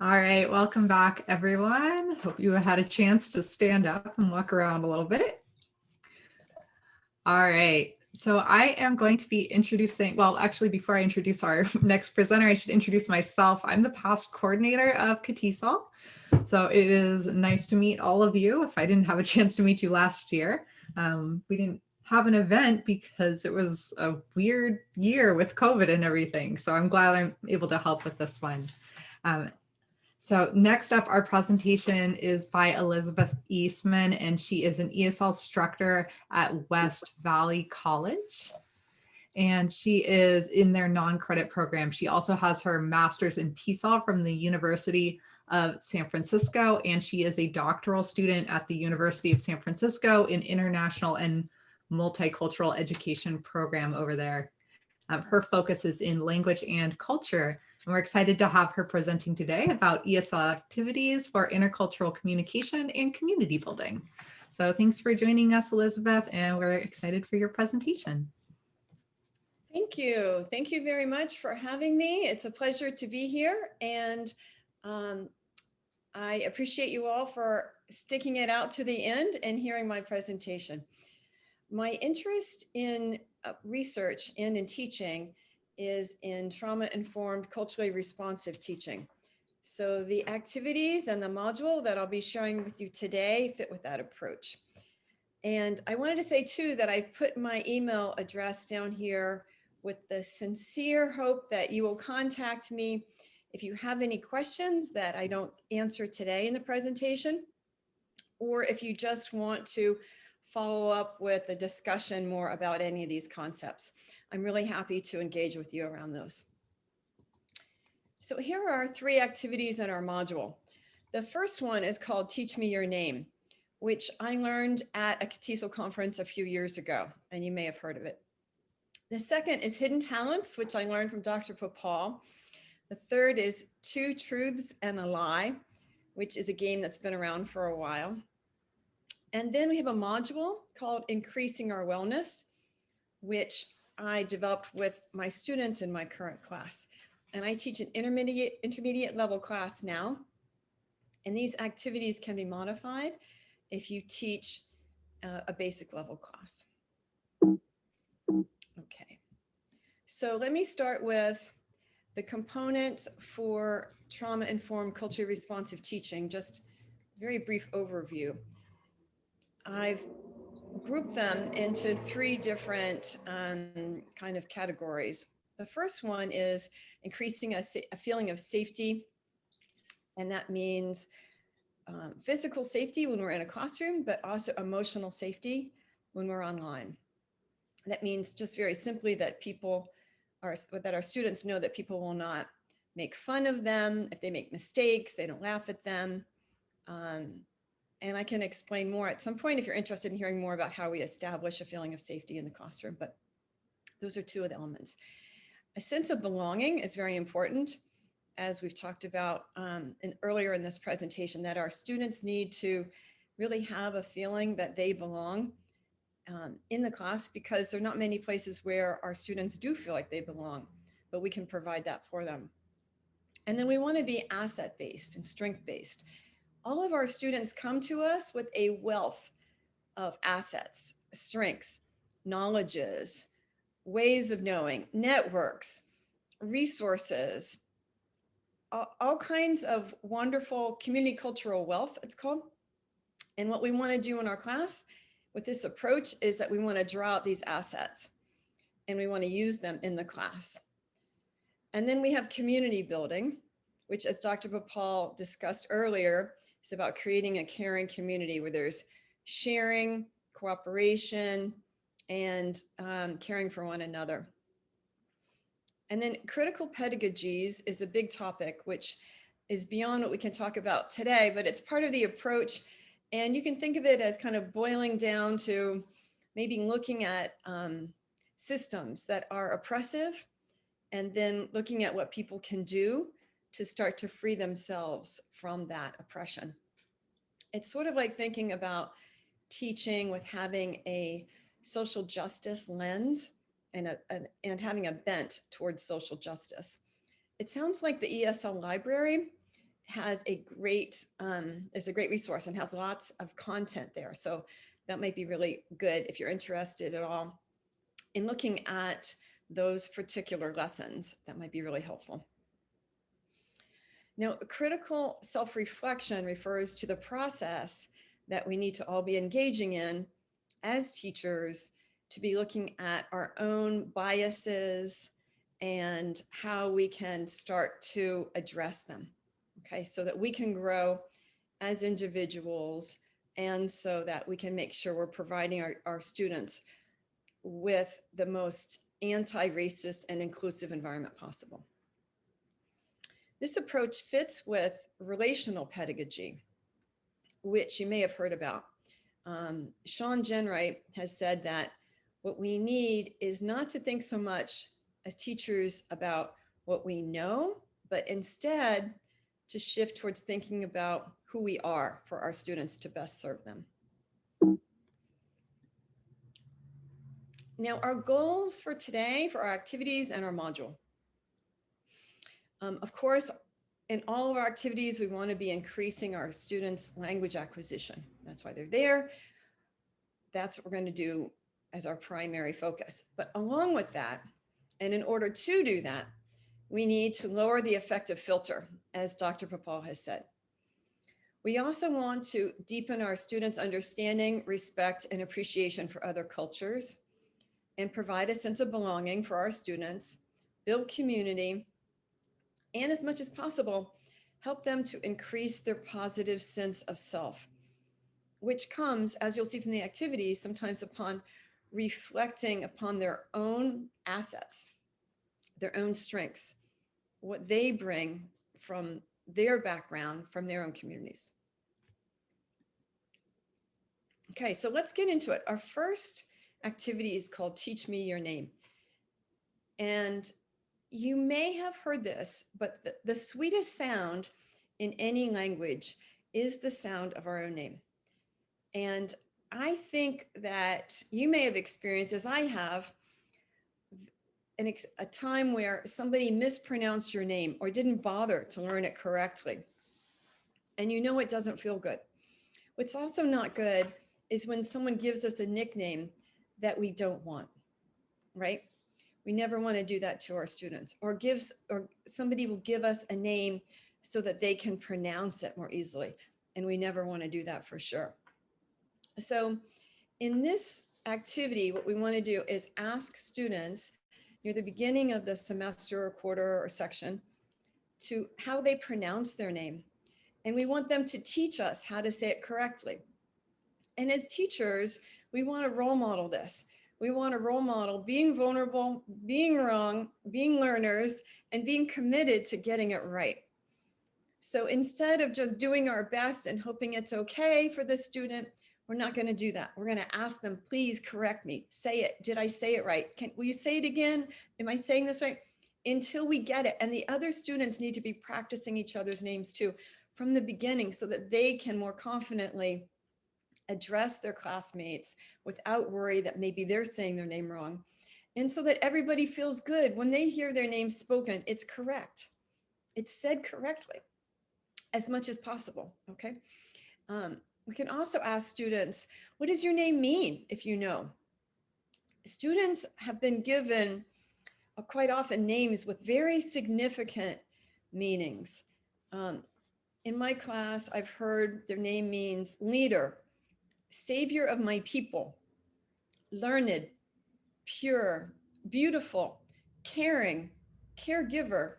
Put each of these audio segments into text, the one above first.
All right, welcome back, everyone. Hope you had a chance to stand up and walk around a little bit. All right, so I am going to be introducing, well, actually, before I introduce our next presenter, I should introduce myself. I'm the past coordinator of CATISOL. So it is nice to meet all of you. If I didn't have a chance to meet you last year, we didn't have an event because it was a weird year with COVID and everything. So I'm glad I'm able to help with this one. So next up, our presentation is by Elizabeth Eastman, and she is an ESL instructor at West Valley College. And she is in their non-credit program. She also has her master's in TESOL from the University of San Francisco, and she is a doctoral student at the University of San Francisco in international and multicultural education program over there. Her focus is in language and culture, and we're excited to have her presenting today about ESL activities for intercultural communication and community building. So thanks for joining us, Elizabeth, and we're excited for your presentation. Thank you. Thank you very much for having me. It's a pleasure to be here, and I appreciate you all for sticking it out to the end and hearing my presentation. My interest in research and in teaching is in trauma-informed, culturally responsive teaching. So the activities and the module that I'll be sharing with you today fit with that approach. And I wanted to say too that I've put my email address down here with the sincere hope that you will contact me if you have any questions that I don't answer today in the presentation, or if you just want to follow up with a discussion more about any of these concepts. I'm really happy to engage with you around those. So here are 3 activities in our module. The first one is called Teach Me Your Name, which I learned at a CATISOL conference a few years ago, and you may have heard of it. The second is Hidden Talents, which I learned from Dr. Popal. The third is Two Truths and a Lie, which is a game that's been around for a while. And then we have a module called Increasing Our Wellness, which I developed with my students in my current class. And I teach an intermediate level class now. And these activities can be modified if you teach a basic level class. Okay, so let me start with the components for trauma-informed, culturally responsive teaching, just a very brief overview. I've grouped them into 3 different kind of categories. The first one is increasing a feeling of safety, and that means physical safety when we're in a classroom, but also emotional safety when we're online. That means just very simply that our students know that people will not make fun of them. If they make mistakes, they don't laugh at them. And I can explain more at some point if you're interested in hearing more about how we establish a feeling of safety in the classroom, but those are 2 of the elements. A sense of belonging is very important, as we've talked about earlier in this presentation, that our students need to really have a feeling that they belong in the class, because there are not many places where our students do feel like they belong, but we can provide that for them. And then we want to be asset-based and strength-based. All of our students come to us with a wealth of assets, strengths, knowledges, ways of knowing, networks, resources, all kinds of wonderful community cultural wealth, it's called. And what we want to do in our class with this approach is that we want to draw out these assets and we want to use them in the class. And then we have community building, which, as Dr. Popal discussed earlier, is about creating a caring community where there's sharing, cooperation, and caring for one another. And then critical pedagogies is a big topic, which is beyond what we can talk about today, but it's part of the approach. And you can think of it as kind of boiling down to maybe looking at systems that are oppressive, and then looking at what people can do to start to free themselves from that oppression. It's sort of like thinking about teaching with having a social justice lens and having a bent towards social justice. It sounds like the ESL library has a great, is a great resource and has lots of content there. So that might be really good if you're interested at all in looking at those particular lessons. That might be really helpful. Now, critical self-reflection refers to the process that we need to all be engaging in as teachers, to be looking at our own biases and how we can start to address them, okay, so that we can grow as individuals and so that we can make sure we're providing our students with the most anti-racist and inclusive environment possible. This approach fits with relational pedagogy, which you may have heard about. Sean Jenright has said that what we need is not to think so much as teachers about what we know, but instead to shift towards thinking about who we are for our students to best serve them. Now, our goals for today, for our activities and our module. Of course, in all of our activities, we want to be increasing our students' language acquisition. That's why they're there. That's what we're going to do as our primary focus. But along with that, and in order to do that, we need to lower the affective filter, as Dr. Papal has said. We also want to deepen our students' understanding, respect, and appreciation for other cultures, and provide a sense of belonging for our students, build community, and as much as possible, help them to increase their positive sense of self, which comes, as you'll see from the activities, sometimes upon reflecting upon their own assets, their own strengths, what they bring from their background, from their own communities. Okay, so let's get into it. Our first activity is called Teach Me Your Name. And you may have heard this, but the sweetest sound in any language is the sound of our own name. And I think that you may have experienced, as I have, a time where somebody mispronounced your name or didn't bother to learn it correctly. And you know it doesn't feel good. What's also not good is when someone gives us a nickname that we don't want, right? We never want to do that to our students, or somebody will give us a name so that they can pronounce it more easily. And we never want to do that for sure. So in this activity, what we want to do is ask students near the beginning of the semester or quarter or section to how they pronounce their name. And we want them to teach us how to say it correctly. And as teachers, we want to role model this. We want to role model being vulnerable, being wrong, being learners, and being committed to getting it right. So instead of just doing our best and hoping it's okay for the student, we're not going to do that. We're going to ask them, please correct me. Say it. Did I say it right? Will you say it again? Am I saying this right? Until we get it. And the other students need to be practicing each other's names too from the beginning so that they can more confidently address their classmates without worry that maybe they're saying their name wrong. And so that everybody feels good when they hear their name spoken, it's correct. It's said correctly as much as possible, okay? We can also ask students, what does your name mean if you know? Students have been given quite often names with very significant meanings. In my class, I've heard their name means leader, savior of my people, learned, pure, beautiful, caring, caregiver,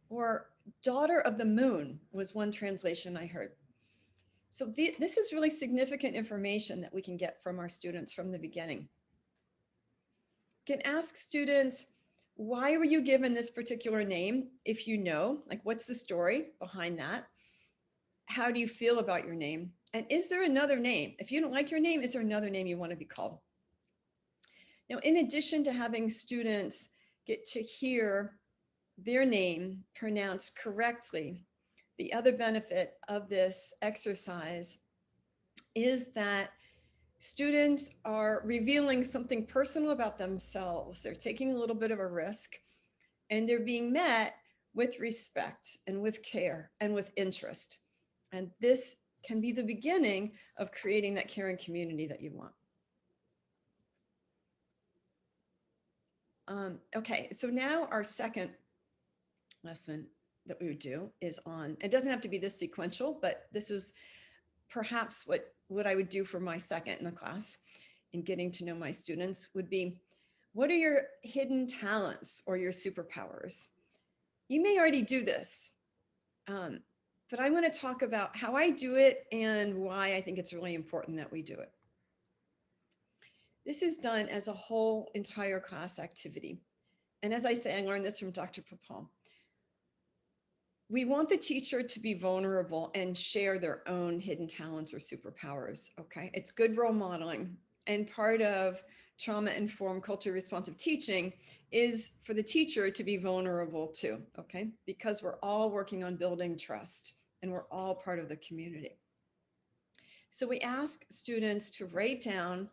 or daughter of the moon was one translation I heard. So this is really significant information that we can get from our students from the beginning. You can ask students, why were you given this particular name? If you know, like what's the story behind that? How do you feel about your name? And is there another name? If you don't like your name, is there another name you want to be called? Now, in addition to having students get to hear their name pronounced correctly, the other benefit of this exercise is that students are revealing something personal about themselves. They're taking a little bit of a risk and they're being met with respect and with care and with interest. And this can be the beginning of creating that caring community that you want. Okay, so now our second lesson that we would do is on, it doesn't have to be this sequential, but this is perhaps what I would do for my second in the class in getting to know my students would be, what are your hidden talents or your superpowers? You may already do this, but I want to talk about how I do it and why I think it's really important that we do it. This is done as a whole entire class activity. And as I say, I learned this from Dr. Papal. We want the teacher to be vulnerable and share their own hidden talents or superpowers, okay? It's good role modeling. And part of trauma-informed culture responsive teaching is for the teacher to be vulnerable too, okay? Because we're all working on building trust and we're all part of the community. So we ask students to write down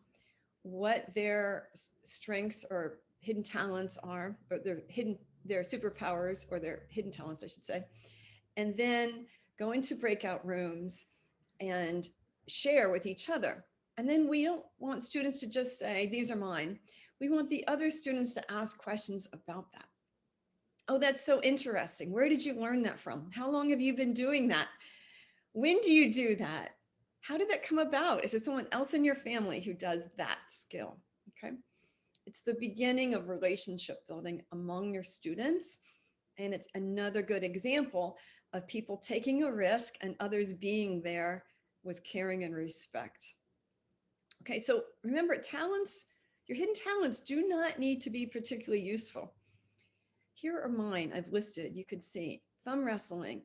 what their strengths or hidden talents are, or their superpowers or their hidden talents, I should say, and then go into breakout rooms and share with each other. And then we don't want students to just say, these are mine. We want the other students to ask questions about that. Oh, that's so interesting. Where did you learn that from? How long have you been doing that? When do you do that? How did that come about? Is there someone else in your family who does that skill? Okay. It's the beginning of relationship building among your students. And it's another good example of people taking a risk and others being there with caring and respect. Okay, so remember, talents, your hidden talents do not need to be particularly useful. Here are mine, I've listed, you could see thumb wrestling.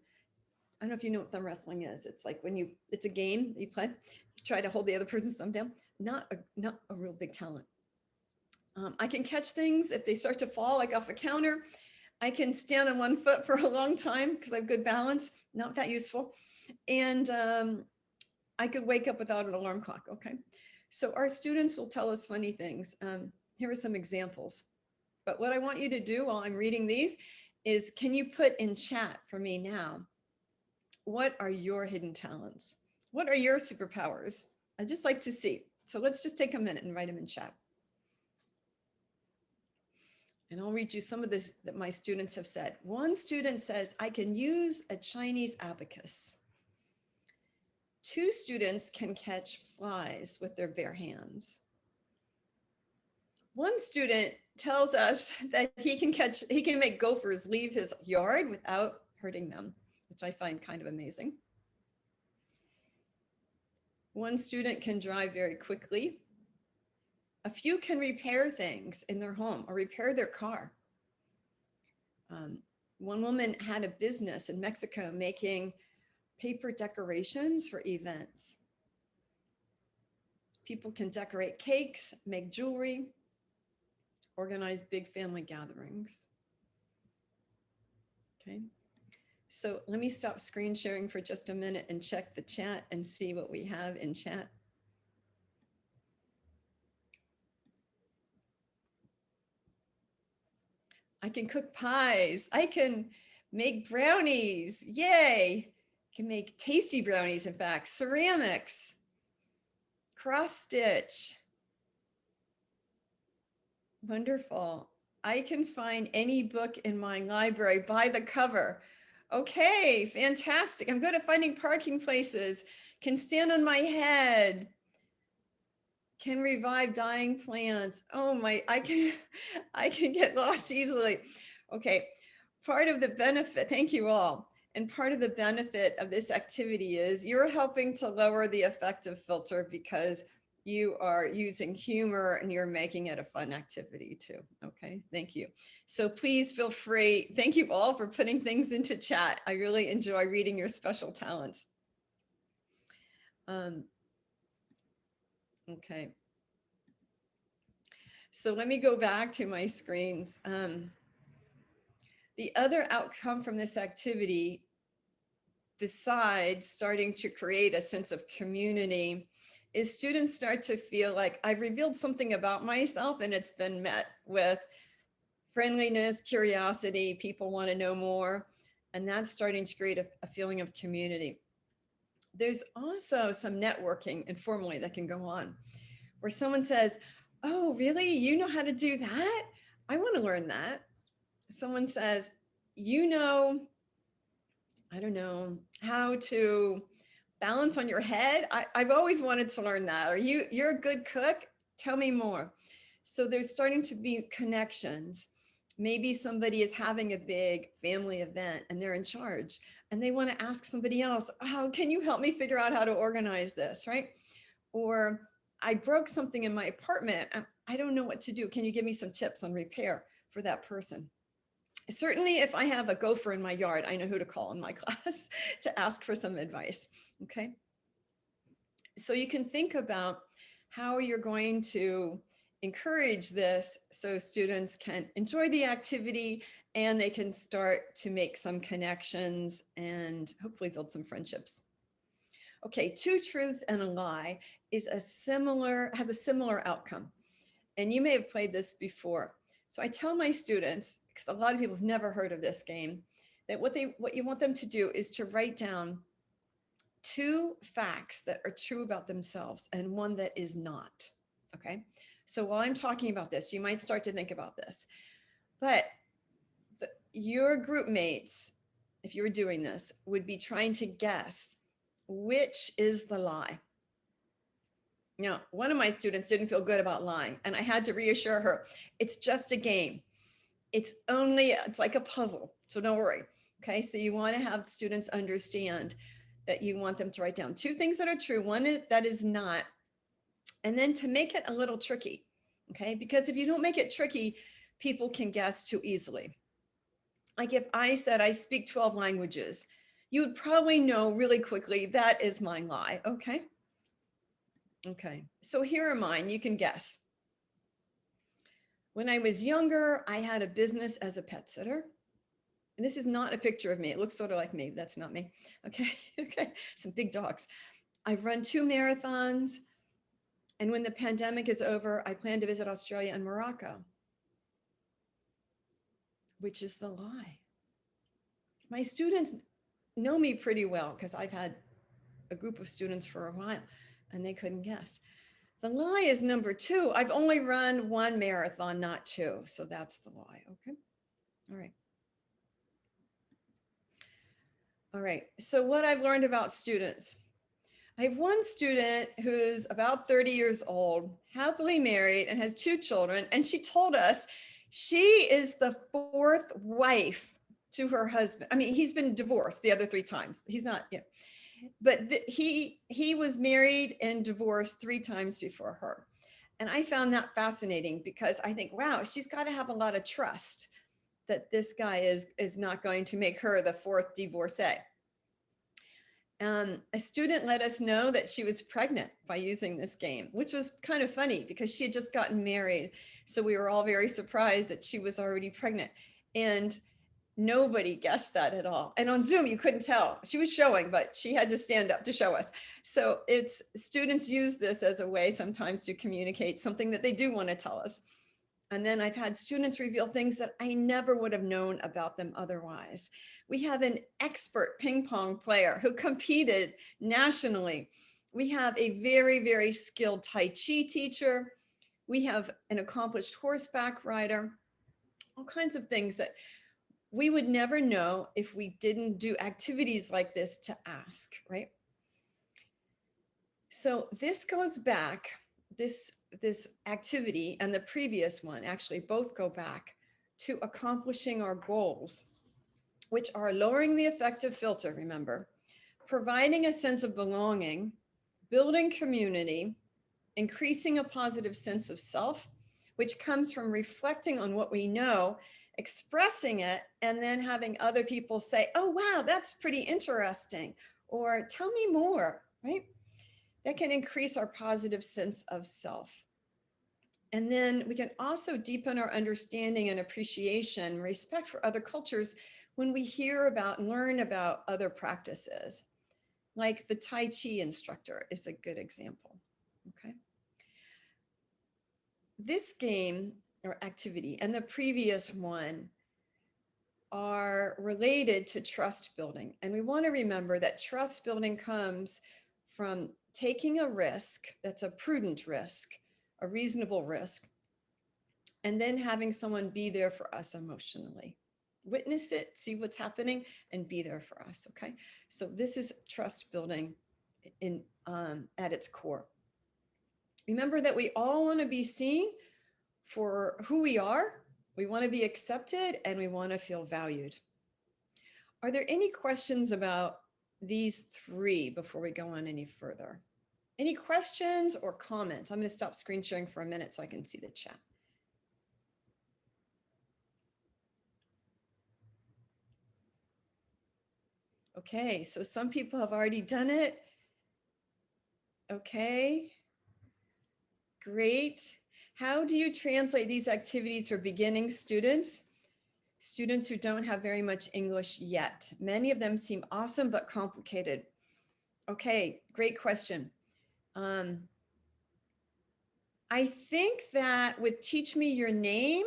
I don't know if you know what thumb wrestling is. It's like when it's a game that you play, you try to hold the other person's thumb down. Not a real big talent. I can catch things if they start to fall, like off a counter. I can stand on one foot for a long time because I have good balance, not that useful. And I could wake up without an alarm clock, okay? So our students will tell us funny things. Here are some examples. But what I want you to do while I'm reading these is, can you put in chat for me now, what are your hidden talents? What are your superpowers? I'd just like to see. So let's just take a minute and write them in chat. And I'll read you some of this that my students have said. One student says, I can use a Chinese abacus. Two students can catch flies with their bare hands. One student tells us that he can make gophers leave his yard without hurting them, which I find kind of amazing. One student can drive very quickly. A few can repair things in their home or repair their car. One woman had a business in Mexico making paper decorations for events. People can decorate cakes, make jewelry, organize big family gatherings. Okay, so let me stop screen sharing for just a minute and check the chat and see what we have in chat. I can cook pies. I can make brownies. Yay. I can make tasty brownies, in fact. Ceramics. Cross stitch. Wonderful. I can find any book in my library by the cover. Okay, fantastic. I'm good at finding parking places. Can stand on my head. Can revive dying plants. Oh my, I can get lost easily. Okay, part of the benefit, thank you all. And part of the benefit of this activity is you're helping to lower the affective filter because you are using humor and you're making it a fun activity too. Okay, thank you. So please feel free. Thank you all for putting things into chat. I really enjoy reading your special talents. Okay. So let me go back to my screens. The other outcome from this activity, besides starting to create a sense of community, is students start to feel like I've revealed something about myself and it's been met with friendliness, curiosity, people want to know more. And that's starting to create a feeling of community. There's also some networking informally that can go on where someone says, oh, really? You know how to do that? I want to learn that. Someone says, you know, I don't know, how to balance on your head. I've always wanted to learn that. Or you're a good cook? Tell me more. So there's starting to be connections. Maybe somebody is having a big family event and they're in charge and they want to ask somebody else, oh, can you help me figure out how to organize this, right? Or I broke something in my apartment and I don't know what to do. Can you give me some tips on repair for that person? Certainly, if I have a gopher in my yard, I know who to call in my class to ask for some advice, okay? So you can think about how you're going to encourage this so students can enjoy the activity and they can start to make some connections and hopefully build some friendships. Okay, two truths and a lie has a similar outcome. And you may have played this before. So I tell my students, because a lot of people have never heard of this game, that what you want them to do is to write down 2 facts that are true about themselves and one that is not. Okay. So while I'm talking about this, you might start to think about this, but your group mates, if you were doing this, would be trying to guess which is the lie. Now, one of my students didn't feel good about lying, and I had to reassure her, it's just a game. It's like a puzzle, so don't worry. Okay, so you want to have students understand that you want them to write down 2 things that are true, one that is not, and then to make it a little tricky, okay? Because if you don't make it tricky, people can guess too easily. Like if I said I speak 12 languages, you would probably know really quickly that is my lie, okay? Okay, so here are mine, you can guess. When I was younger, I had a business as a pet sitter. And this is not a picture of me. It looks sort of like me. That's not me. Okay, okay, some big dogs. I've run 2 marathons. And when the pandemic is over, I plan to visit Australia and Morocco. Which is the lie? My students know me pretty well because I've had a group of students for a while and they couldn't guess. The lie is number 2. I've only run 1 marathon, not 2. So that's the lie, okay? All right. All right, so what I've learned about students. I have one student who's about 30 years old, happily married, and has 2 children. And she told us she is the 4th wife to her husband. I mean, he's been divorced the other 3 times. He's not, you know, but he was married and divorced 3 times before her. And I found that fascinating because I think, wow, she's got to have a lot of trust that this guy is not going to make her the 4th divorcee. A student let us know that she was pregnant by using this game, which was kind of funny because she had just gotten married. So we were all very surprised that she was already pregnant. And nobody guessed that at all. And on Zoom, you couldn't tell. She was showing, but she had to stand up to show us. So students use this as a way sometimes to communicate something that they do want to tell us. And then I've had students reveal things that I never would have known about them otherwise. We have an expert ping pong player who competed nationally. We have a very, very skilled Tai Chi teacher. We have an accomplished horseback rider, all kinds of things that we would never know if we didn't do activities like this to ask, right? So this goes back, this activity and the previous one actually both go back to accomplishing our goals, which are lowering the affective filter, remember, providing a sense of belonging, building community, increasing a positive sense of self, which comes from reflecting on what we know, expressing it, and then having other people say, oh, wow, that's pretty interesting, or tell me more, right? That can increase our positive sense of self. And then we can also deepen our understanding and appreciation, respect for other cultures when we hear about and learn about other practices. Like the Tai Chi instructor is a good example, okay? This game or activity and the previous one are related to trust building. And we want to remember that trust building comes from taking a risk that's a prudent risk, a reasonable risk, and then having someone be there for us emotionally. Witness it, see what's happening, and be there for us. Okay. So this is trust building in at its core. Remember that we all want to be seen for who we are. We want to be accepted and we want to feel valued. Are there any questions about these three before we go on any further? Any questions or comments? I'm going to stop screen sharing for a minute so I can see the chat. Okay, so some people have already done it. Okay, great. How do you translate these activities for beginning students? Students who don't have very much English yet. Many of them seem awesome but complicated. Okay, great question. I think that with Teach Me Your Name,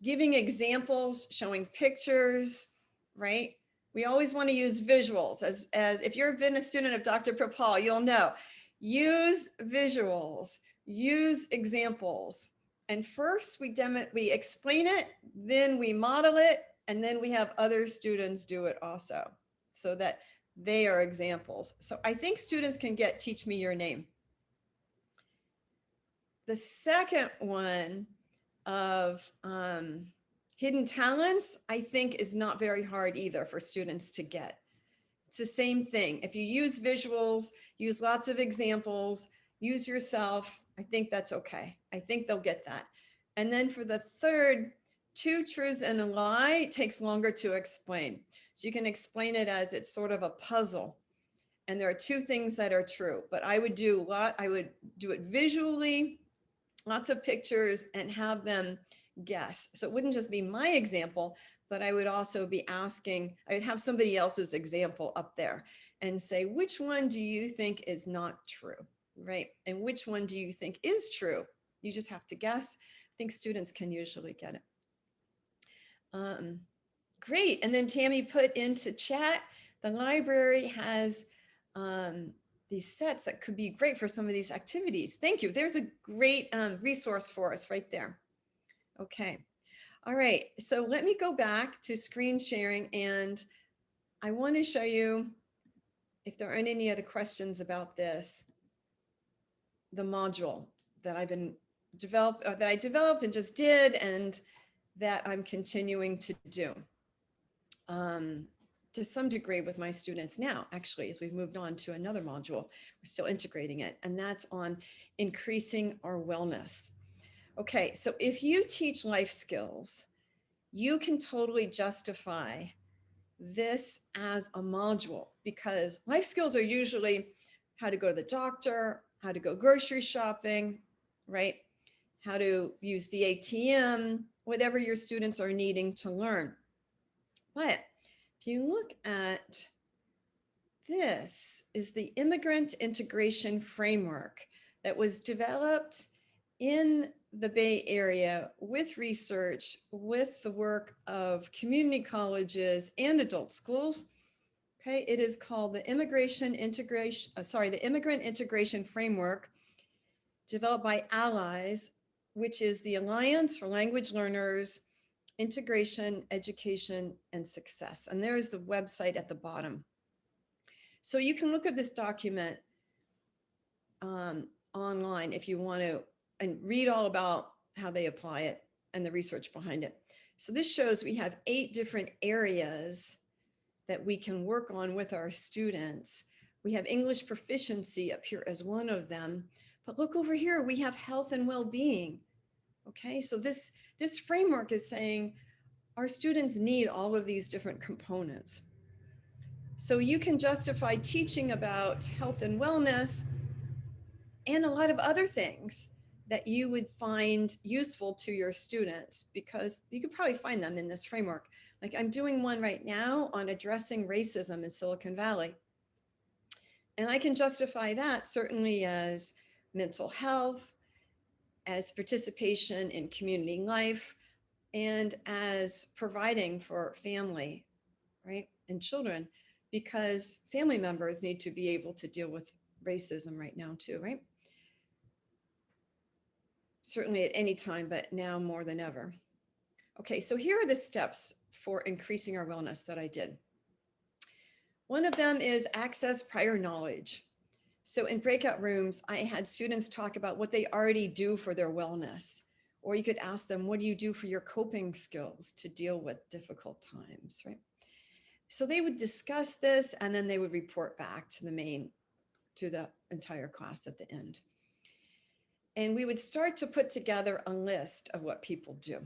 giving examples, showing pictures, right? We always want to use visuals. As if you've been a student of Dr. Prapal, you'll know, use visuals, use examples. And first we explain it, then we model it, and then we have other students do it also so that they are examples. So I think students can get Teach Me Your Name. The second one of hidden talents, I think is not very hard either for students to get. It's the same thing. If you use visuals, use lots of examples, use yourself, I think that's okay. I think they'll get that. And then for the third, two truths and a lie, it takes longer to explain. So you can explain it as it's sort of a puzzle. And there are two things that are true, but I would do it visually, lots of pictures, and have them guess. So it wouldn't just be my example, but I would also be asking, I'd have somebody else's example up there and say, which one do you think is not true, right? And which one do you think is true? You just have to guess. I think students can usually get it. Great. And then Tammy put into chat, the library has these sets that could be great for some of these activities. Thank you. There's a great resource for us right there. Okay. All right. So let me go back to screen sharing, and I want to show you, if there aren't any other questions about this, the module that I developed and just did, and that I'm continuing to do. To some degree with my students now, actually, as we've moved on to another module, we're still integrating it, and that's on increasing our wellness. Okay, so if you teach life skills, you can totally justify this as a module, because life skills are usually how to go to the doctor, how to go grocery shopping, right? How to use the ATM, whatever your students are needing to learn. But if you look at this, is the immigrant integration framework that was developed in the Bay Area with research, with the work of community colleges and adult schools. Okay, it is called the Immigrant Integration Framework, developed by Allies, which is the Alliance for Language Learners, Integration, Education, and Success. And there is the website at the bottom. So you can look at this document online if you want to, and read all about how they apply it and the research behind it. So this shows we have 8 different areas that we can work on with our students. We have English proficiency up here as one of them, but look over here, we have health and well-being. Okay, so this framework is saying our students need all of these different components. So you can justify teaching about health and wellness and a lot of other things that you would find useful to your students, because you could probably find them in this framework. Like I'm doing one right now on addressing racism in Silicon Valley. And I can justify that certainly as mental health, as participation in community life, and as providing for family, right, and children, because family members need to be able to deal with racism right now too, right? Certainly at any time, but now more than ever. Okay, so here are the steps for increasing our wellness that I did. One of them is access prior knowledge. So in breakout rooms, I had students talk about what they already do for their wellness. Or you could ask them, what do you do for your coping skills to deal with difficult times, right? So they would discuss this, and then they would report back to the entire class at the end. And we would start to put together a list of what people do.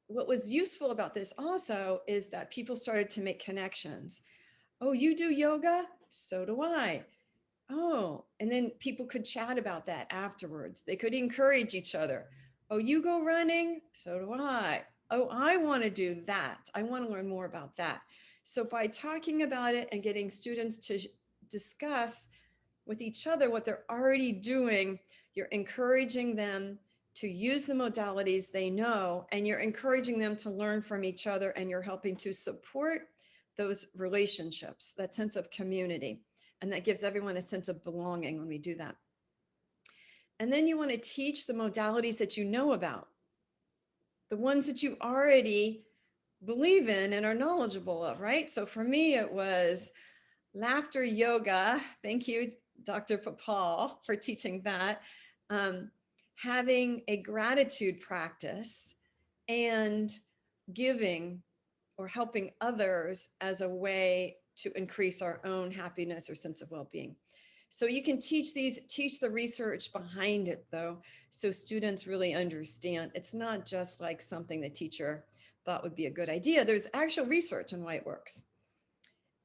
What was useful about this also is that people started to make connections. Oh, you do yoga? So do I. Oh, and then people could chat about that afterwards. They could encourage each other. Oh, you go running? So do I. Oh, I want to do that. I want to learn more about that. So by talking about it and getting students to discuss with each other what they're already doing, you're encouraging them to use the modalities they know, and you're encouraging them to learn from each other, and you're helping to support those relationships, that sense of community. And that gives everyone a sense of belonging when we do that. And then you want to teach the modalities that you know about, the ones that you already believe in and are knowledgeable of, right? So for me, it was laughter yoga. Thank you, Dr. Papal, for teaching that. Having a gratitude practice, and giving or helping others as a way to increase our own happiness or sense of well-being. So you can teach the research behind it though, so students really understand. It's not just like something the teacher thought would be a good idea. There's actual research on why it works.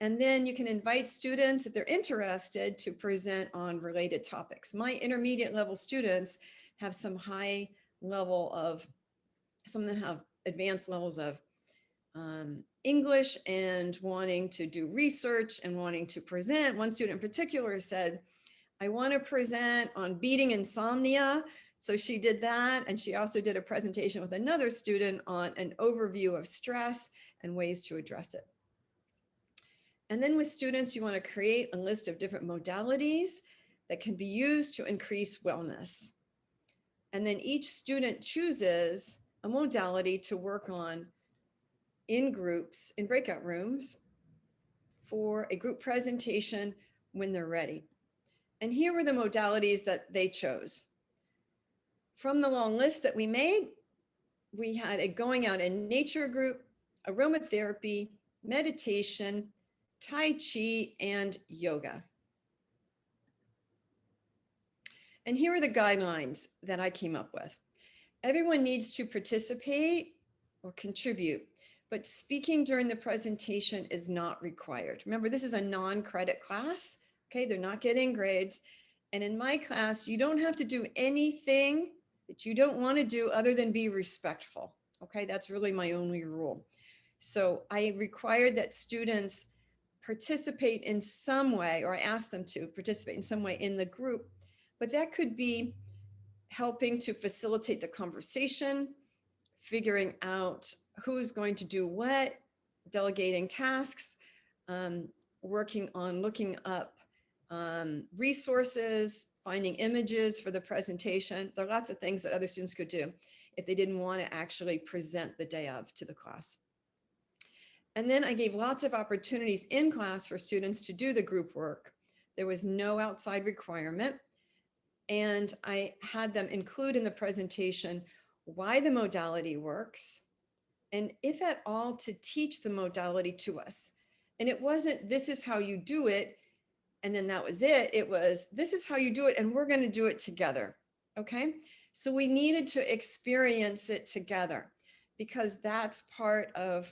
And then you can invite students, if they're interested, to present on related topics. My intermediate level students have some high level of, some of them have advanced levels of English and wanting to do research and wanting to present. One student in particular said, I want to present on beating insomnia. So she did that. And she also did a presentation with another student on an overview of stress and ways to address it. And then with students, you want to create a list of different modalities that can be used to increase wellness. And then each student chooses a modality to work on in groups, in breakout rooms, for a group presentation when they're ready. And here were the modalities that they chose. From the long list that we made, we had a going out in nature group, aromatherapy, meditation, Tai Chi, and yoga. And here are the guidelines that I came up with. Everyone needs to participate or contribute, but speaking during the presentation is not required. Remember, this is a non-credit class, okay? They're not getting grades. And in my class, you don't have to do anything that you don't want to do other than be respectful, okay? That's really my only rule. So I required that students participate in some way, or I asked them to participate in some way in the group, but that could be helping to facilitate the conversation, figuring out who's going to do what, delegating tasks, working on looking up resources, finding images for the presentation. There are lots of things that other students could do if they didn't want to actually present the day of to the class. And then I gave lots of opportunities in class for students to do the group work. There was no outside requirement. And I had them include in the presentation why the modality works, and if at all, to teach the modality to us. And it wasn't, this is how you do it, and then that was it. It was, this is how you do it, and we're going to do it together. Okay. So we needed to experience it together, because that's part of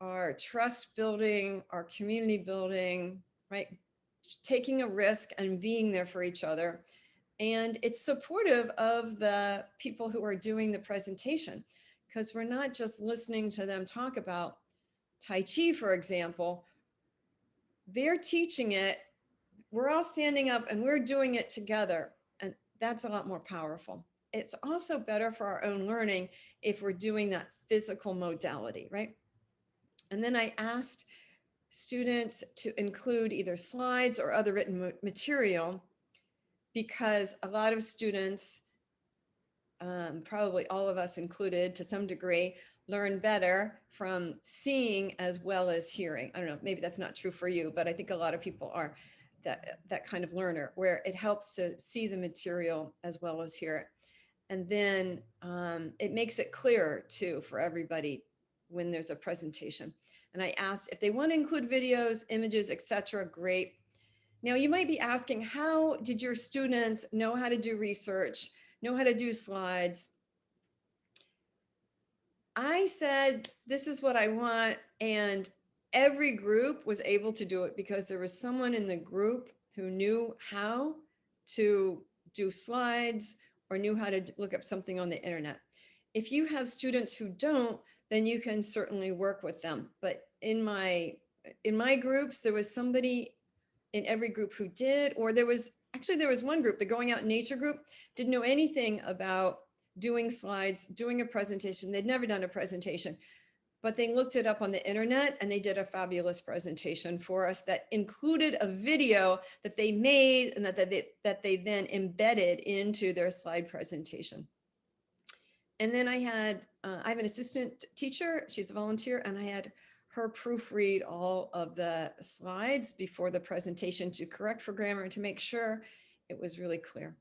our trust building, our community building, right? Taking a risk and being there for each other. And it's supportive of the people who are doing the presentation, because we're not just listening to them talk about Tai Chi, for example. They're teaching it. We're all standing up and we're doing it together. And That's a lot more powerful. It's also better for our own learning if we're doing that physical modality, right? And then I asked students to include either slides or other written material, because a lot of students, probably all of us included to some degree, learn better from seeing as well as hearing. I don't know, maybe that's not true for you, but I think a lot of people are that kind of learner, where it helps to see the material as well as hear it. And then it makes it clearer too for everybody when there's a presentation. And I asked if they want to include videos, images, etc. Great. Now you might be asking, how did your students know how to do research, know how to do slides? I said, this is what I want. And every group was able to do it because there was someone in the group who knew how to do slides or knew how to look up something on the internet. If you have students who don't, then you can certainly work with them. But in my groups, there was somebody in every group who did, or there was one group, the Going Out in Nature group, didn't know anything about doing slides, doing a presentation. They'd never done a presentation, but they looked it up on the internet and they did a fabulous presentation for us that included a video that they made and that they then embedded into their slide presentation. And then I have an assistant teacher, she's a volunteer, and I had her proofread all of the slides before the presentation to correct for grammar and to make sure it was really clear.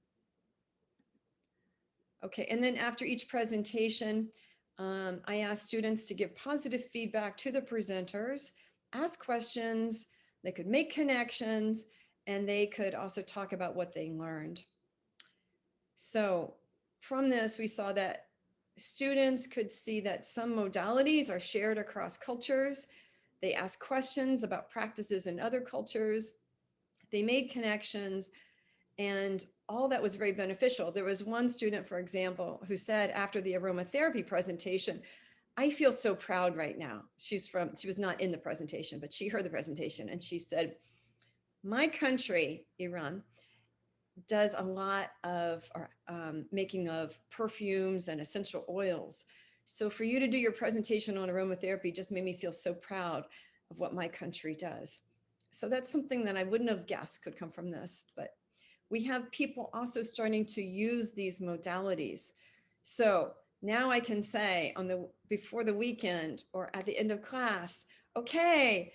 Okay, and then after each presentation, I asked students to give positive feedback to the presenters, ask questions, they could make connections, and they could also talk about what they learned. So from this, we saw that students could see that some modalities are shared across cultures. They asked questions about practices in other cultures. They made connections, and all that was very beneficial. There was one student, for example, who said after the aromatherapy presentation, I feel so proud right now. She was not in the presentation, but she heard the presentation, and she said, my country, Iran, does a lot of making of perfumes and essential oils. So for you to do your presentation on aromatherapy just made me feel so proud of what my country does. So that's something that I wouldn't have guessed could come from this, but we have people also starting to use these modalities. So now I can say before the weekend or at the end of class, okay,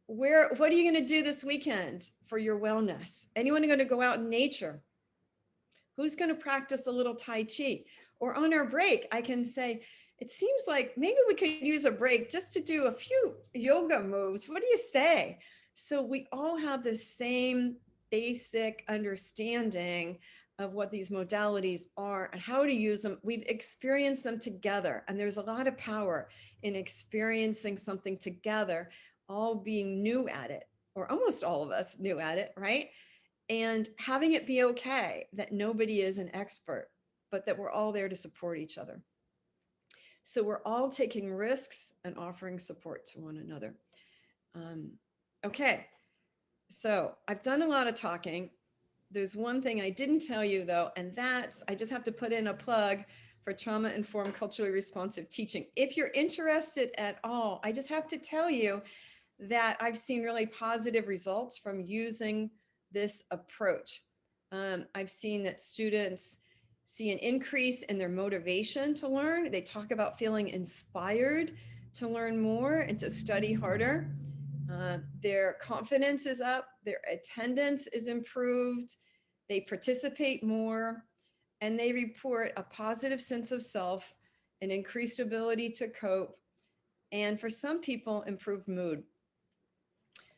what are you going to do this weekend for your wellness? Anyone going to go out in nature? Who's going to practice a little Tai Chi? Or on our break, I can say, it seems like maybe we could use a break just to do a few yoga moves. What do you say? So we all have the same basic understanding of what these modalities are and how to use them. We've experienced them together, and there's a lot of power in experiencing something together, all being new at it, or almost all of us new at it, right? And having it be okay that nobody is an expert, but that we're all there to support each other. So we're all taking risks and offering support to one another. Okay, so I've done a lot of talking. There's one thing I didn't tell you though, and that's, I just have to put in a plug for trauma-informed culturally responsive teaching. If you're interested at all, I just have to tell you that I've seen really positive results from using this approach. I've seen that students see an increase in their motivation to learn. They talk about feeling inspired to learn more and to study harder. Their confidence is up, their attendance is improved, they participate more, and they report a positive sense of self, an increased ability to cope, and for some people, improved mood.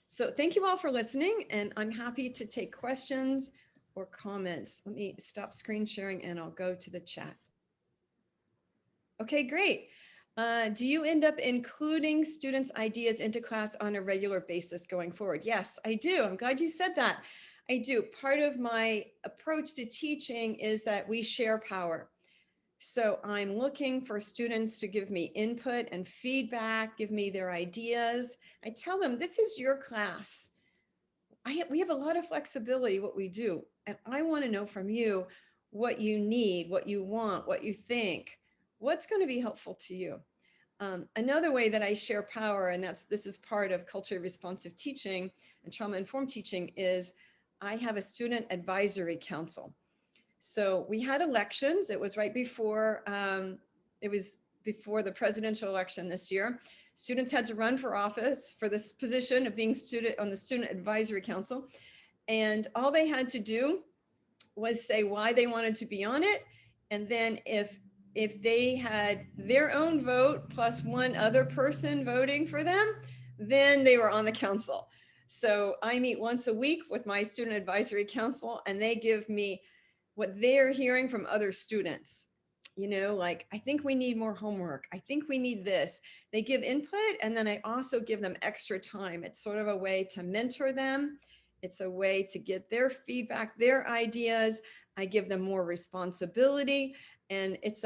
So thank you all for listening, and I'm happy to take questions or comments. Let me stop screen sharing and I'll go to the chat. Okay, great. Do you end up including students' ideas into class on a regular basis going forward? Yes, I do. I'm glad you said that. I do. Part of my approach to teaching is that we share power. So I'm looking for students to give me input and feedback, give me their ideas. I tell them, this is your class. We have a lot of flexibility what we do. And I want to know from you, what you need, what you want, what you think, what's going to be helpful to you. Another way that I share power, and this is part of culturally responsive teaching and trauma-informed teaching, is I have a student advisory council. So we had elections. It was right before, before the presidential election this year. Students had to run for office for this position of being on the student advisory council. And all they had to do was say why they wanted to be on it. And then if they had their own vote plus one other person voting for them, then they were on the council. So I meet once a week with my student advisory council, and they give me what they're hearing from other students. You know, like, I think we need more homework. I think we need this. They give input, and then I also give them extra time. It's sort of a way to mentor them. It's a way to get their feedback, their ideas. I give them more responsibility. And it's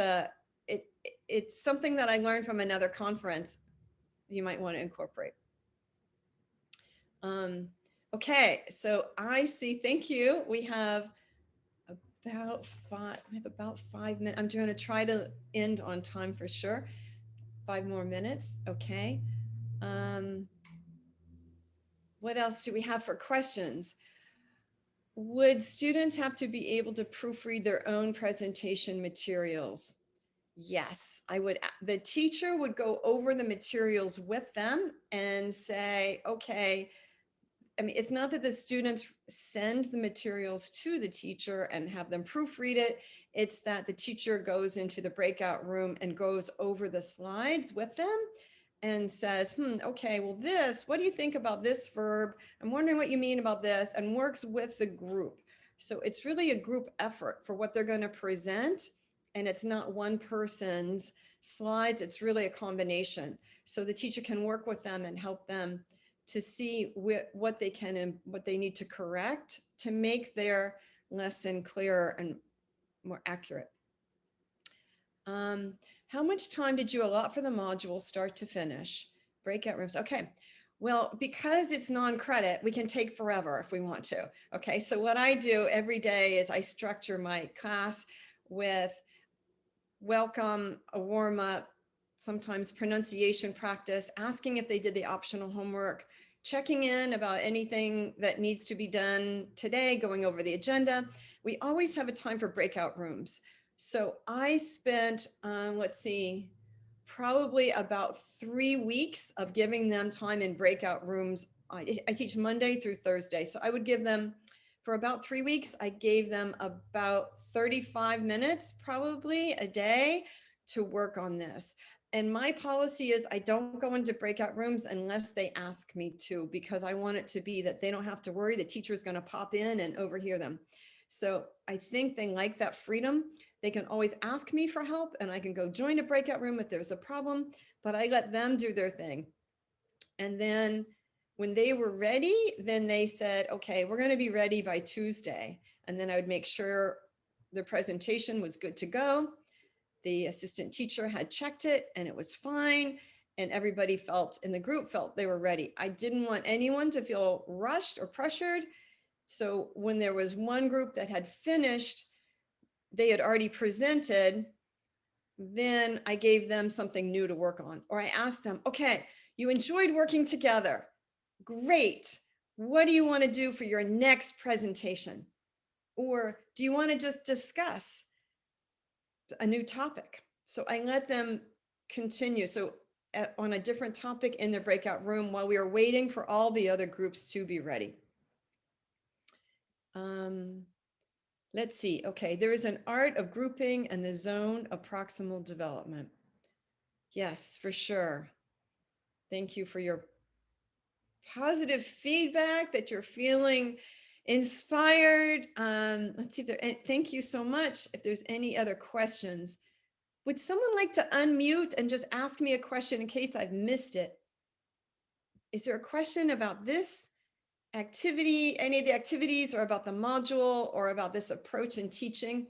something that I learned from another conference you might want to incorporate. Okay, so I see, thank you. We have about 5 minutes. I'm going to try to end on time for sure. 5 more minutes, okay. What else do we have for questions? Would students have to be able to proofread their own presentation materials? Yes, I would. The teacher would go over the materials with them and say, okay, I mean, it's not that the students send the materials to the teacher and have them proofread it. It's that the teacher goes into the breakout room and goes over the slides with them and says, okay, well, what do you think about this verb? I'm wondering what you mean about this, and works with the group. So it's really a group effort for what they're going to present. And it's not one person's slides. It's really a combination. So the teacher can work with them and help them to see what they can and what they need to correct to make their lesson clearer and more accurate. How much time did you allot for the module start to finish? Breakout rooms. Okay. Well, because it's non-credit, we can take forever if we want to. Okay. So what I do every day is I structure my class with welcome, a warm up, sometimes pronunciation practice, asking if they did the optional homework, checking in about anything that needs to be done today, going over the agenda. We always have a time for breakout rooms. So I spent, let's see, probably about 3 weeks of giving them time in breakout rooms. I teach Monday through Thursday. So I would give them, for about 3 weeks, I gave them about 35 minutes probably a day to work on this. And my policy is I don't go into breakout rooms unless they ask me to, because I want it to be that they don't have to worry the teacher is going to pop in and overhear them. So I think they like that freedom. They can always ask me for help, and I can go join a breakout room if there's a problem, but I let them do their thing. And then when they were ready, then they said, okay, we're going to be ready by Tuesday. And then I would make sure the presentation was good to go. The assistant teacher had checked it and it was fine. And everybody in the group felt they were ready. I didn't want anyone to feel rushed or pressured. So when there was one group that had finished, they had already presented, then I gave them something new to work on. Or I asked them, okay, you enjoyed working together. Great. What do you want to do for your next presentation? Or do you want to just discuss a new topic? So I let them continue. So on a different topic in the breakout room while we were waiting for all the other groups to be ready. Let's see. Okay, there is an art of grouping and the zone of proximal development. Yes, for sure. Thank you for your positive feedback that you're feeling inspired. Let's see if there, thank you so much. If there's any other questions, would someone like to unmute and just ask me a question in case I've missed it? Is there a question about this activity, any of the activities, or about the module, or about this approach in teaching?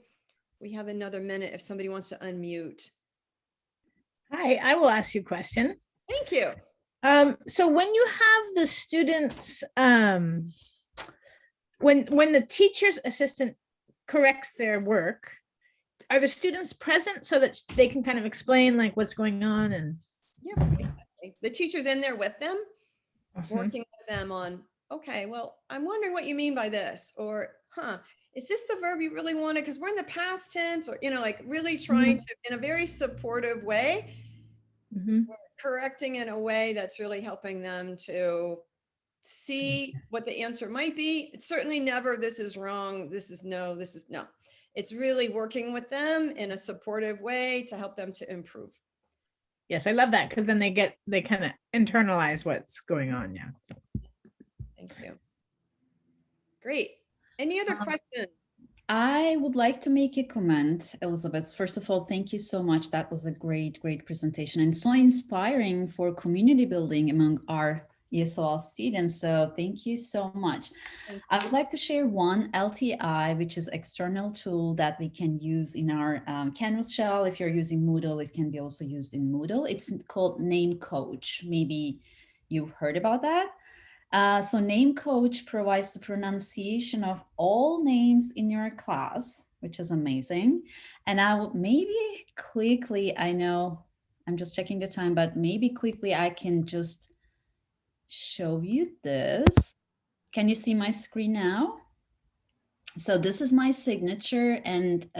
We have another minute if somebody wants to unmute. Hi, I will ask you a question. Thank you. So when you have the students, when the teacher's assistant corrects their work, are the students present so that they can kind of explain like what's going on? And Yeah, exactly. The teacher's in there with them, working with them on, okay, well, I'm wondering what you mean by this, or, is this the verb you really wanted? Because we're in the past tense, or, like really trying to, in a very supportive way, Mhm. correcting in a way that's really helping them to see what the answer might be. It's certainly never, this is wrong, this is no, this is no. It's really working with them in a supportive way to help them to improve. Yes, I love that because then they kind of internalize what's going on. Yeah. Thank you. Great. Any other questions? I would like to make a comment, Elizabeth. First of all, thank you so much. That was a great, great presentation and so inspiring for community building among our ESL students. So thank you so much. I would like to share one LTI, which is external tool that we can use in our Canvas shell. If you're using Moodle, it can be also used in Moodle. It's called Name Coach. Maybe you've heard about that. So Name Coach provides the pronunciation of all names in your class, which is amazing. And I will maybe quickly, I know I'm just checking the time, but maybe quickly I can just show you this. Can you see my screen now? So this is my signature, and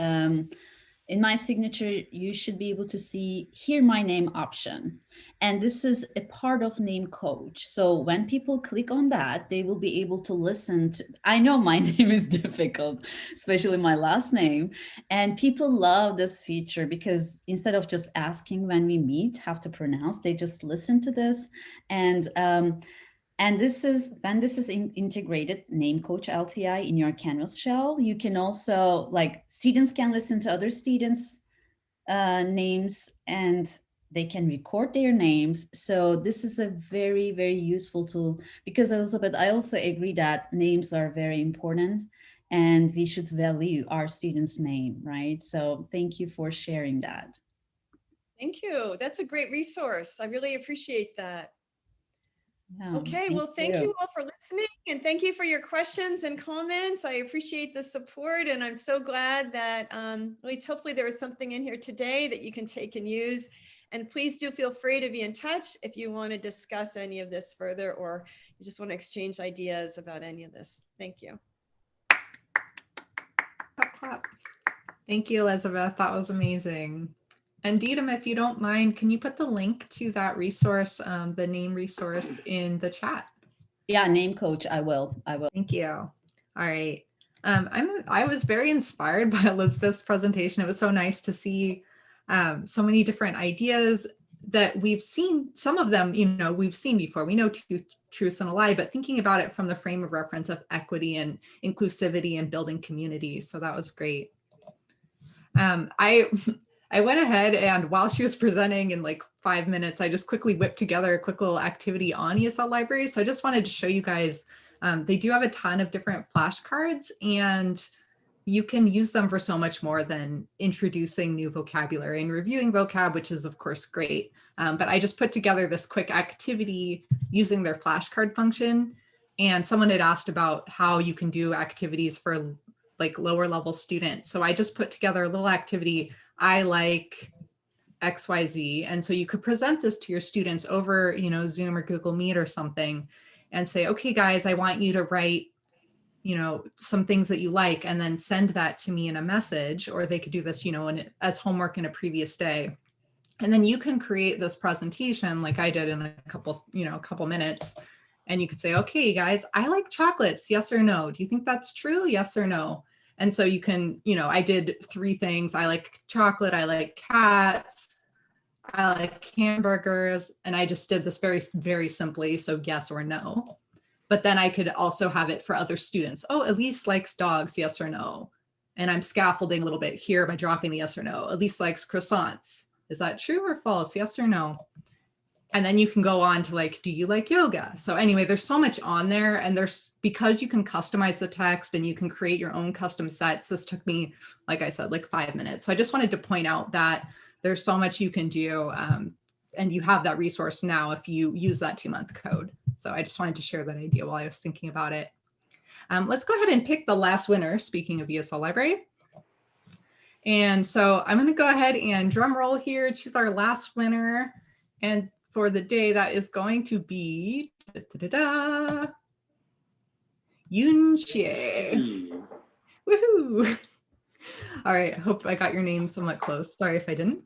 in my signature, you should be able to see Hear My Name option. And this is a part of Name Coach. So when people click on that, they will be able to listen to, I know my name is difficult, especially my last name. And people love this feature because instead of just asking when we meet how to pronounce, they just listen to this. And this is when this is integrated Name Coach LTI in your Canvas shell. You can also, like, students can listen to other students' names and they can record their names. So this is a very, very useful tool because, Elizabeth, I also agree that names are very important and we should value our students' name, right? So thank you for sharing that. Thank you. That's a great resource. I really appreciate that. Yeah, Okay, well, thank you all for listening and thank you for your questions and comments. I appreciate the support and I'm so glad that at least hopefully there was something in here today that you can take and use. And please do feel free to be in touch if you want to discuss any of this further or you just want to exchange ideas about any of this. Thank you. Clap, clap. Thank you, Elizabeth. That was amazing. And Dietem, if you don't mind, can you put the link to that resource, the name resource, in the chat? Yeah, Name Coach, I will. Thank you. All right. I was very inspired by Elizabeth's presentation. It was so nice to see so many different ideas that we've seen. Some of them, we've seen before. We know truths and a lie, but thinking about it from the frame of reference of equity and inclusivity and building community. So that was great. I went ahead and while she was presenting in like 5 minutes, I just quickly whipped together a quick little activity on ESL libraries. So I just wanted to show you guys, they do have a ton of different flashcards and you can use them for so much more than introducing new vocabulary and reviewing vocab, which is of course great. But I just put together this quick activity using their flashcard function. And someone had asked about how you can do activities for like lower level students. So I just put together a little activity. I like XYZ. And so you could present this to your students over, Zoom or Google Meet or something and say, okay, guys, I want you to write, some things that you like, and then send that to me in a message, or they could do this, as homework in a previous day. And then you can create this presentation like I did in a couple minutes. And you could say, okay, guys, I like chocolates. Yes or no? Do you think that's true? Yes or no? And so you can, I did 3 things. I like chocolate. I like cats. I like hamburgers. And I just did this very, very simply. So yes or no. But then I could also have it for other students. Oh, Elise likes dogs. Yes or no? And I'm scaffolding a little bit here by dropping the yes or no. Elise likes croissants. Is that true or false? Yes or no? And then you can go on to like, do you like yoga? So anyway, there's so much on there, and because you can customize the text and you can create your own custom sets. This took me, like I said, like 5 minutes. So I just wanted to point out that there's so much you can do. And you have that resource now if you use that 2-month code. So I just wanted to share that idea while I was thinking about it. Let's go ahead and pick the last winner, speaking of ESL Library. And so I'm going to go ahead and drum roll here, choose our last winner. And for the day, that is going to be Yun Xie. Woohoo! All right, I hope I got your name somewhat close. Sorry if I didn't.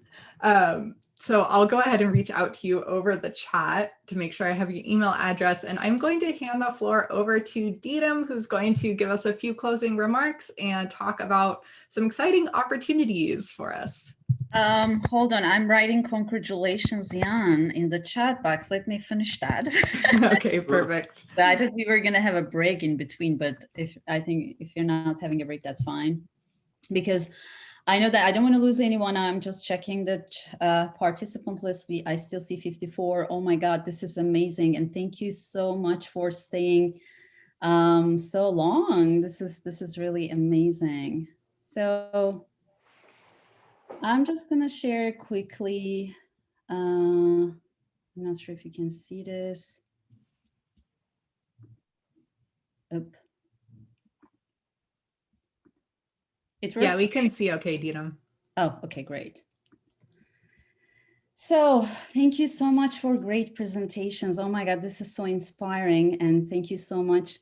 So I'll go ahead and reach out to you over the chat to make sure I have your email address. And I'm going to hand the floor over to Deedam, who's going to give us a few closing remarks and talk about some exciting opportunities for us. Hold on, I'm writing congratulations, Jan, in the chat box. Let me finish that. Okay, perfect. I thought we were gonna have a break in between, but if you're not having a break, that's fine. Because I know that I don't want to lose anyone. I'm just checking the participant list. I still see 54. Oh my God, this is amazing. And thank you so much for staying so long. This is really amazing. So I'm just gonna share quickly. I'm not sure if you can see this. Oop. It works? Yeah, we can see okay, Deedam. Oh, okay, great. So thank you so much for great presentations. Oh my God, this is so inspiring. And thank you so much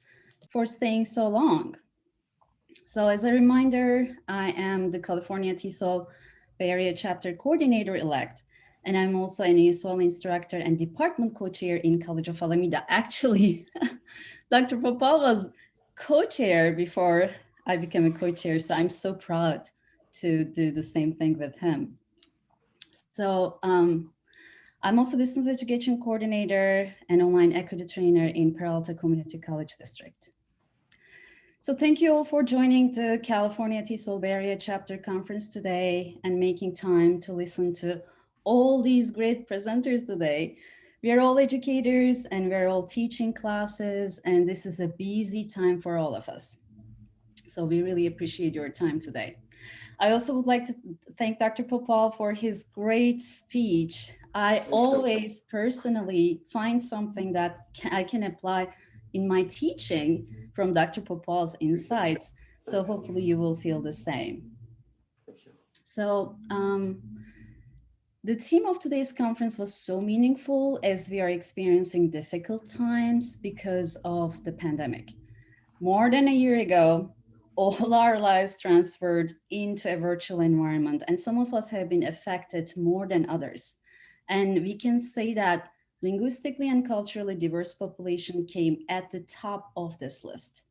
for staying so long. So as a reminder, I am the California TESOL Bay Area Chapter Coordinator-elect, and I'm also an ESL instructor and department co-chair in College of Alameda. Actually, Dr. Popal was co-chair before I became a co-chair, so I'm so proud to do the same thing with him. So I'm also distance education coordinator and online equity trainer in Peralta Community College District. So thank you all for joining the California TESOL Bay Area Chapter Conference today and making time to listen to all these great presenters today. We are all educators and we're all teaching classes, and this is a busy time for all of us. So we really appreciate your time today. I also would like to thank Dr. Popal for his great speech. I always personally find something that I can apply in my teaching from Dr. Popal's insights. So hopefully you will feel the same. So the theme of today's conference was so meaningful as we are experiencing difficult times because of the pandemic. More than a year ago, all our lives transferred into a virtual environment, and some of us have been affected more than others. And we can say that linguistically and culturally diverse population came at the top of this list,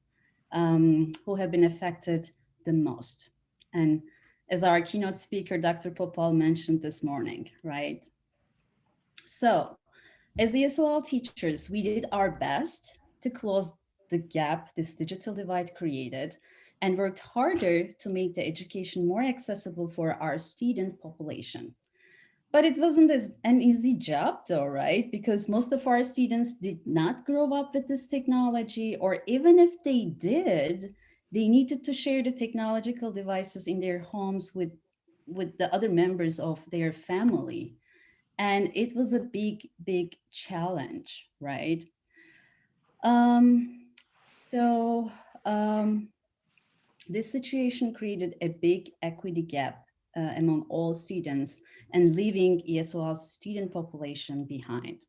who have been affected the most. And as our keynote speaker, Dr. Popal mentioned this morning, right? So as ESOL teachers, we did our best to close the gap this digital divide created and worked harder to make the education more accessible for our student population. But it wasn't an easy job though, right? Because most of our students did not grow up with this technology, or even if they did, they needed to share the technological devices in their homes with the other members of their family. And it was a big, big challenge, right? This situation created a big equity gap among all students and leaving ESOL's student population behind.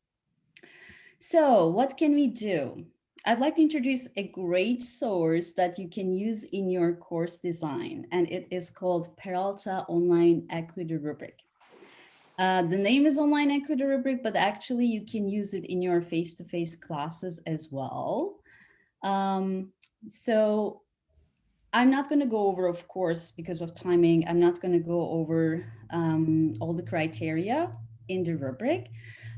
So what can we do? I'd like to introduce a great source that you can use in your course design, and it is called Peralta Online Equity Rubric. The name is Online Equity Rubric, but actually you can use it in your face-to-face classes as well. So I'm not going to go over, of course, because of timing, I'm not going to go over all the criteria in the rubric,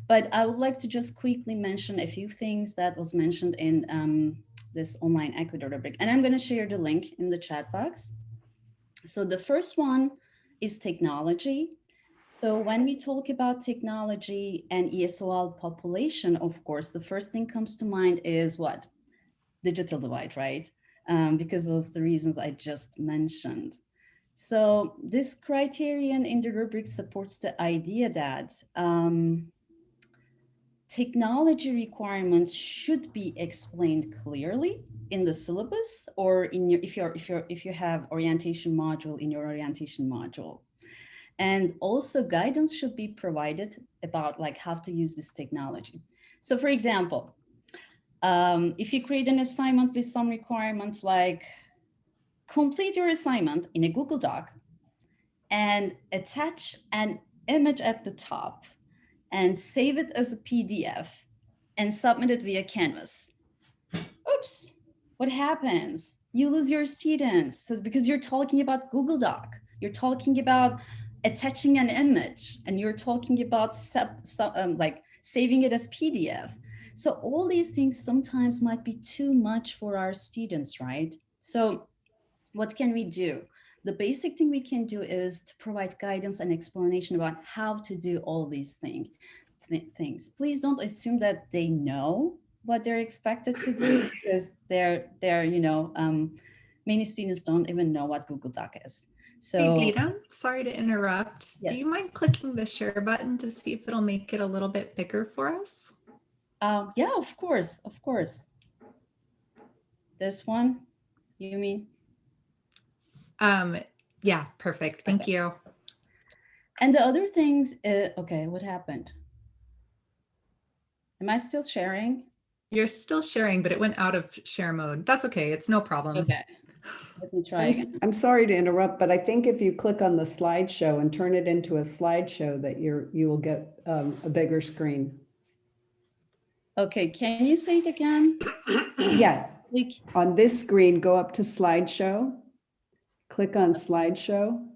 but I would like to just quickly mention a few things that was mentioned in this Online Equity Rubric. And I'm going to share the link in the chat box. So the first one is technology. So when we talk about technology and ESOL population, of course, the first thing comes to mind is what? Digital divide, right? Because of the reasons I just mentioned. So this criterion in the rubric supports the idea that technology requirements should be explained clearly in the syllabus or in your, if you have orientation module, in your orientation module. And also guidance should be provided about like how to use this technology. So for example, if you create an assignment with some requirements like complete your assignment in a Google Doc and attach an image at the top and save it as a PDF and submit it via Canvas. Oops, what happens? You lose your students. So because you're talking about Google Doc, you're talking about attaching an image, and you're talking about like saving it as PDF. So all these things sometimes might be too much for our students, right? So what can we do? The basic thing we can do is to provide guidance and explanation about how to do all these things. Please don't assume that they know what they're expected to do, because many students don't even know what Google Doc is. So, Hey, Dita, sorry to interrupt. Yes. Do you mind clicking the share button to see if it'll make it a little bit bigger for us? yeah, of course. This one, you mean? Yeah, perfect. Thank Okay. you. And the other things, okay, what happened? Am I still sharing? You're still sharing, but it went out of share mode. That's okay. It's no problem. Okay, let me try again. I'm sorry to interrupt, but I think if you click on the slideshow and turn it into a slideshow, that you will get a bigger screen. Okay, can you say it again? Yeah, Like, on this screen, go up to slideshow, click on slideshow.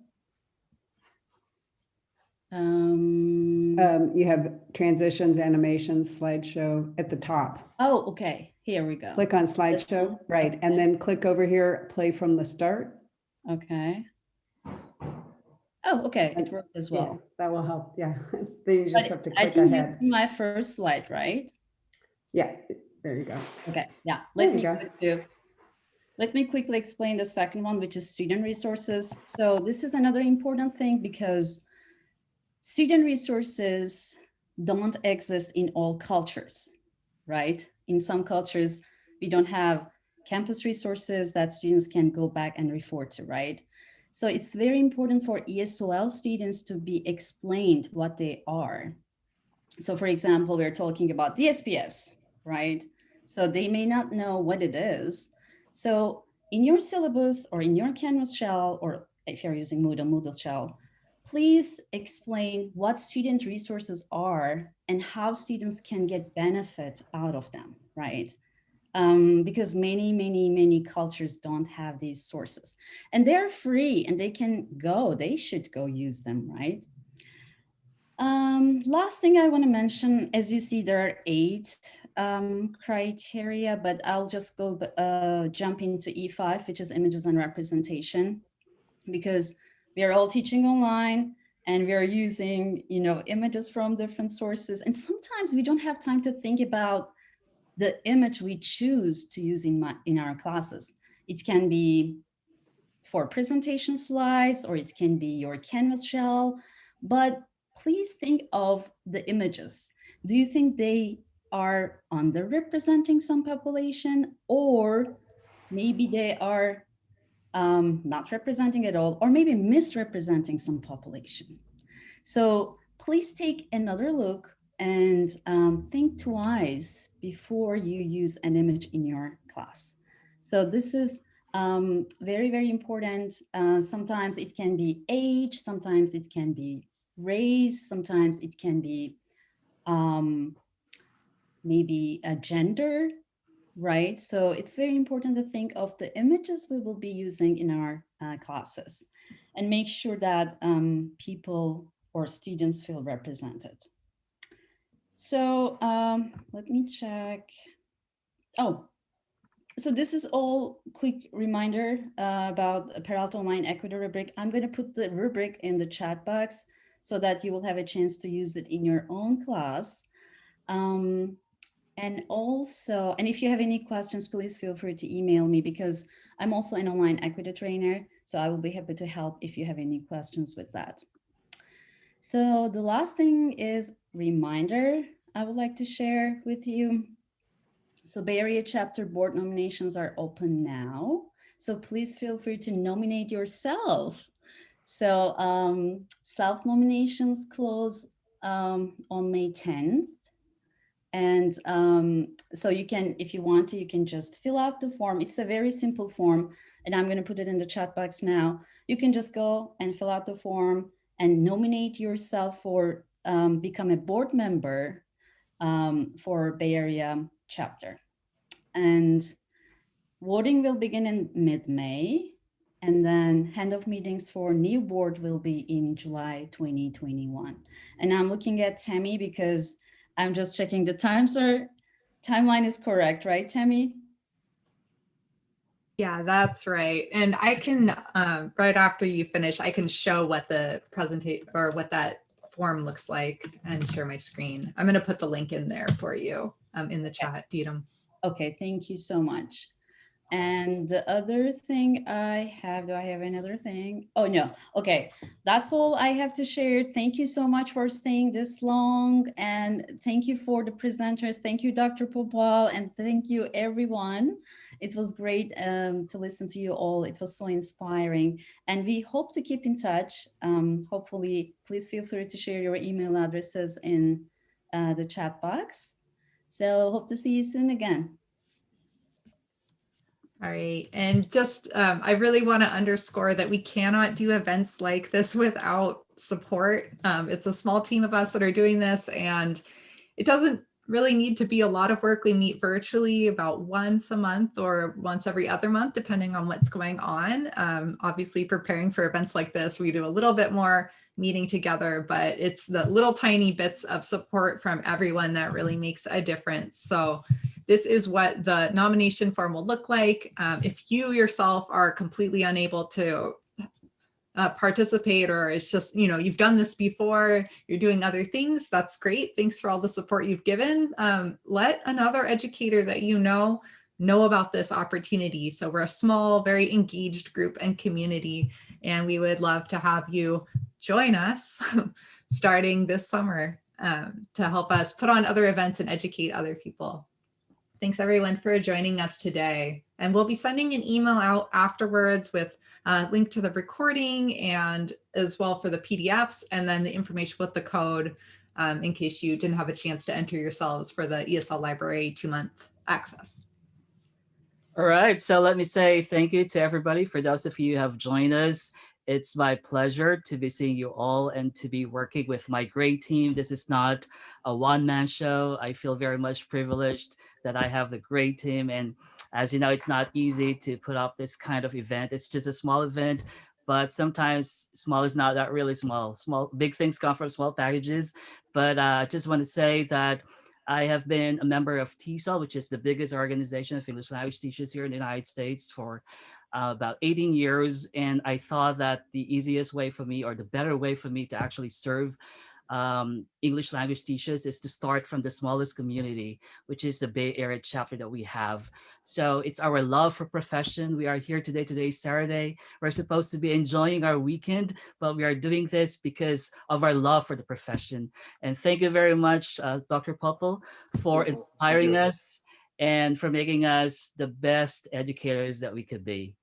You have transitions, animations, slideshow at the top. oh, okay, here we go. Click on slideshow, right, and then click over here, play from the start. Okay. Oh, okay, it worked as well. Yeah, that will help, yeah. Then you just have to I click think ahead. it's my first slide, right? Yeah, there you go. Okay, yeah. There you go. Let me quickly explain the second one, which is student resources. So this is another important thing because student resources don't exist in all cultures, right? In some cultures, we don't have campus resources that students can go back and refer to, right? So it's very important for ESOL students to be explained what they are. So for example, we're talking about DSPS, right? So they may not know what it is. So in your syllabus or in your Canvas shell, or if you're using Moodle shell, please explain what student resources are and how students can get benefit out of them, right? Because many cultures don't have these sources, and they're free and they should go use them, right? Last thing I want to mention, as you see, there are 8 criteria, but I'll just go jump into E5, which is images and representation, because we are all teaching online and we are using, images from different sources. And sometimes we don't have time to think about the image we choose to use in our classes. It can be for presentation slides, or it can be your Canvas shell, but please think of the images. Do you think they are underrepresenting some population, or maybe they are not representing at all, or maybe misrepresenting some population? So please take another look and think twice before you use an image in your class. So this is very important. Sometimes it can be age, sometimes it can be race, sometimes it can be maybe a gender, right? So it's very important to think of the images we will be using in our classes and make sure that people or students feel represented. So let me check. Oh, so this is all quick reminder about a Peralta Online Equity rubric. I'm going to put the rubric in the chat box so that you will have a chance to use it in your own class. And also, and if you have any questions, please feel free to email me, because I'm also an online equity trainer. So I will be happy to help if you have any questions with that. So the last thing is reminder. I would like to share with you. So Bay Area chapter board nominations are open now. So please feel free to nominate yourself. So self-nominations close on May 10th. And so you can, if you want to, you can just fill out the form. It's a very simple form, and I'm going to put it in the chat box now. You can just go and fill out the form and nominate yourself for become a board member for Bay Area chapter. And voting will begin in mid-May, and then handoff meetings for new board will be in July 2021. And I'm looking at Tammy because I'm just checking the timeline is correct, right, Tammy? Yeah, that's right. And I can, right after you finish, I can show what the presentation or what that form looks like and share my screen. I'm going to put the link in there for you in the chat, Deedham. Okay, thank you so much. And the other thing I have, do I have another thing? Oh, no. Okay, that's all I have to share. Thank you so much for staying this long. And thank you for the presenters. Thank you, Dr. Popal. And thank you, everyone. It was great to listen to you all. It was so inspiring. And we hope to keep in touch. Hopefully, please feel free to share your email addresses in the chat box. So hope to see you soon again. All right. And just, I really want to underscore that we cannot do events like this without support. It's a small team of us that are doing this, and it doesn't really need to be a lot of work. We meet virtually about once a month or once every other month, depending on what's going on. Obviously, preparing for events like this, we do a little bit more meeting together, but it's the little tiny bits of support from everyone that really makes a difference. So this is what the nomination form will look like. If you yourself are completely unable to participate, or it's just, you know, you've done this before, you're doing other things, that's great. Thanks for all the support you've given. Let another educator that you know about this opportunity. So we're a small, very engaged group and community, and we would love to have you join us starting this summer to help us put on other events and educate other people. Thanks everyone for joining us today. And we'll be sending an email out afterwards with a link to the recording and as well for the PDFs, and then the information with the code in case you didn't have a chance to enter yourselves for the ESL library 2-month access. All right, so let me say thank you to everybody. For those of you who have joined us, it's my pleasure to be seeing you all and to be working with my great team. This is not a one-man show. I feel very much privileged that I have the great team. And as you know, it's not easy to put up this kind of event. It's just a small event, but sometimes small is not that really small. Big things come from small packages. But I just want to say that I have been a member of TESOL, which is the biggest organization of English language teachers here in the United States, for about 18 years. And I thought that the easiest way for me, or the better way for me to actually serve English language teachers, is to start from the smallest community, which is the Bay Area chapter that we have. So it's our love for profession. We are here today. Today is Saturday. We're supposed to be enjoying our weekend, but we are doing this because of our love for the profession. And thank you very much, Dr. Popel, for inspiring us and for making us the best educators that we could be.